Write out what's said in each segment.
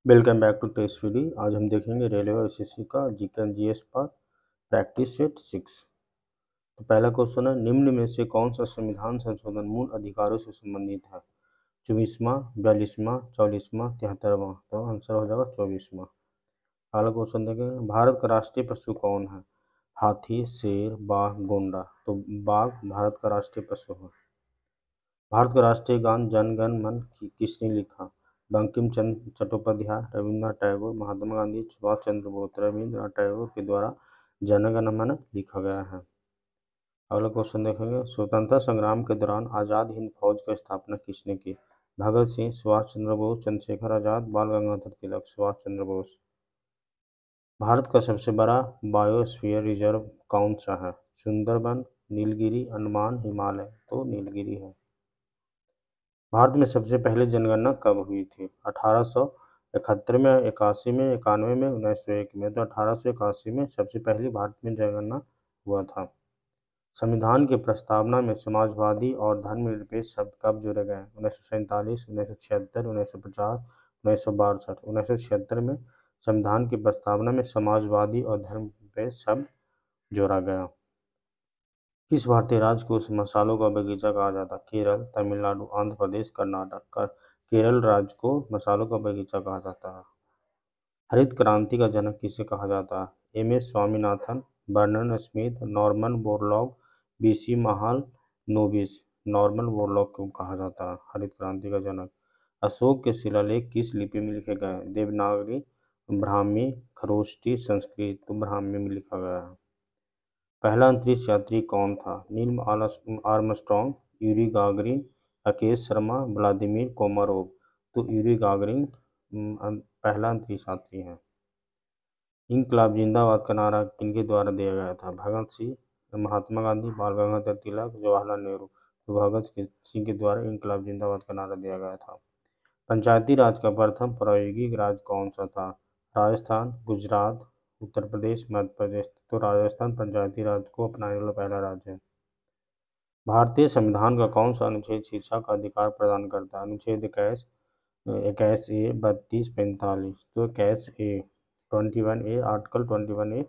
Welcome back to test video. आज हम देखेंगे रेलवे और एसएससी का जीके एंड जीएस पर प्रैक्टिस सेट 6। तो पहला क्वेश्चन है, निम्न में से कौन सा संविधान संशोधन मूल अधिकारों से संबंधित है? 24वां, 42वां, 44वां, 73वां। तो आंसर हो जाएगा 24वां। अगला क्वेश्चन देखेंगे, भारत का राष्ट्रीय पशु कौन है? हाथी, शेर, बाघ, गोंडा। तो बाघ भारत का राष्ट्रीय पशु है। भारत का राष्ट्रीय गान जन गण मन किसने लिखा? बंकिम चंद्र चट्टोपाध्याय, रविन्द्रनाथ टैगोर, महात्मा गांधी, सुभाष चंद्र बोस। रविन्द्रनाथ टैगोर के द्वारा जन गण मन लिखा गया है। अगला क्वेश्चन देखेंगे, स्वतंत्रता संग्राम के दौरान आजाद हिंद फौज की स्थापना किसने की? भगत सिंह, सुभाष चंद्र बोस, चंद्रशेखर आजाद, बाल गंगाधर तिलक। सुभाष चंद्र बोस। भारत का सबसे बड़ा बायोस्फीयर रिजर्व कौन सा है? सुंदरबन, नीलगिरी, अंडमान, हिमालय। तो नीलगिरी है। भारत में सबसे पहले जनगणना कब हुई थी? 1871 में, 81 में, 91 में, 1901 में। तो 1881 में सबसे पहली भारत में जनगणना हुआ था। संविधान की प्रस्तावना में समाजवादी और धर्मनिरपेक्ष शब्द कब जोड़े गए? 1947, 1976, 1950, 1962। 1976 में संविधान की प्रस्तावना में समाजवादी और धर्मनिरपेक्ष शब्द जोड़ा गया। किस भारतीय राज्य को मसालों का बगीचा कहा जाता है? केरल, तमिलनाडु, आंध्र प्रदेश, कर्नाटक। केरल राज्य को मसालों का बगीचा कहा जाता है। हरित क्रांति का जनक किसे कहा जाता है? M S. Swaminathan, Vernon Smith, Norman Borlaug, B C. Mahalanobis. Norman Borlaug को कहा जाता है हरित क्रांति का जनक। अशोक के शिलालेख किस लिपि में लिखे गए? देवनागरी, ब्राह्मी, खरोष्टी, संस्कृत। तो ब्राह्मी में लिखा गया है। पहला अंतरिक्ष यात्री कौन था? Neil Armstrong, Yuri Gagarin, Rakesh Sharma, Vladimir Komarov. तो यूरी गागरिन पहला अंतरिक्ष यात्री है। इंकलाब जिंदाबाद का नारा किनके द्वारा दिया गया था? भगत सिंह, महात्मा गांधी, बाल गंगाधर तिलक, जवाहरलाल नेहरू। तो भगत सिंह के द्वारा इंकलाब जिंदाबाद का नारा दिया गया था। पंचायती राज का प्रथम प्रायोगिक राज्य कौन सा था? राजस्थान, गुजरात, उत्तर प्रदेश, मध्य प्रदेश। तो राजस्थान पंचायती राज को अपनाने वाला पहला राज्य है। भारतीय संविधान का कौन सा अनुच्छेद शिक्षा का अधिकार प्रदान करता है? अनुच्छेद 21, 21A, 32, 45। तो 21A, 21A, आर्टिकल 21A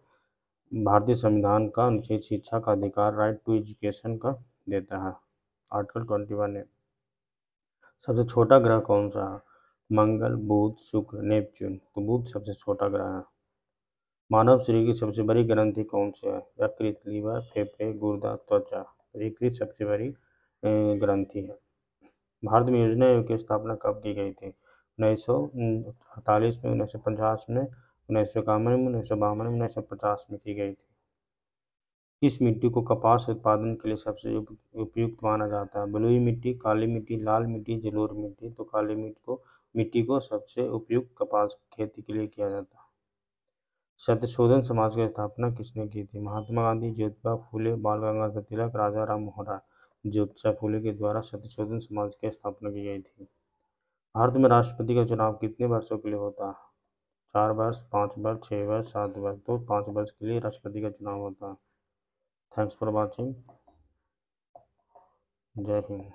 भारतीय संविधान का अनुच्छेद शिक्षा का अधिकार, राइट टू एजुकेशन का देता है। Article 21A। सबसे छोटा ग्रह कौन सा है? मंगल, बुध, शुक्र, नेपच्यून। तो बुध सबसे छोटा ग्रह है। मानव शरीर की सबसे बड़ी ग्रंथि कौन सी है? यकृत, लीवर, फेफड़े, गुर्दा, त्वचा। यकृत सबसे बड़ी ग्रंथि है। भारत में योजना आयोग की स्थापना कब की गई थी? 1948 में, 1950 में, 1951 में, 1952 में, 1950 में की गई थी। किस मिट्टी को कपास उत्पादन के लिए सबसे उपयुक्त माना जाता है? बलुई मिट्टी, काली मिट्टी, लाल मिट्टी, जलोढ़ मिट्टी। तो काली मिट्टी को सबसे उपयुक्त कपास खेती के लिए किया जाता है। सत्यशोधन समाज की स्थापना किसने की थी? महात्मा गांधी, ज्योतिबा फूले, बाल गंगाधर तिलक, राजा राम मोहन राय। ज्योतिबा फूले के द्वारा सत्यशोधन समाज की स्थापना की गई थी। भारत में राष्ट्रपति का चुनाव कितने वर्षों के लिए होता है? 4 वर्ष, 5 वर्ष, 6 वर्ष, 7 वर्ष। तो 5 वर्ष के लिए राष्ट्रपति का चुनाव होता है। Thanks for watching. जय हिंद।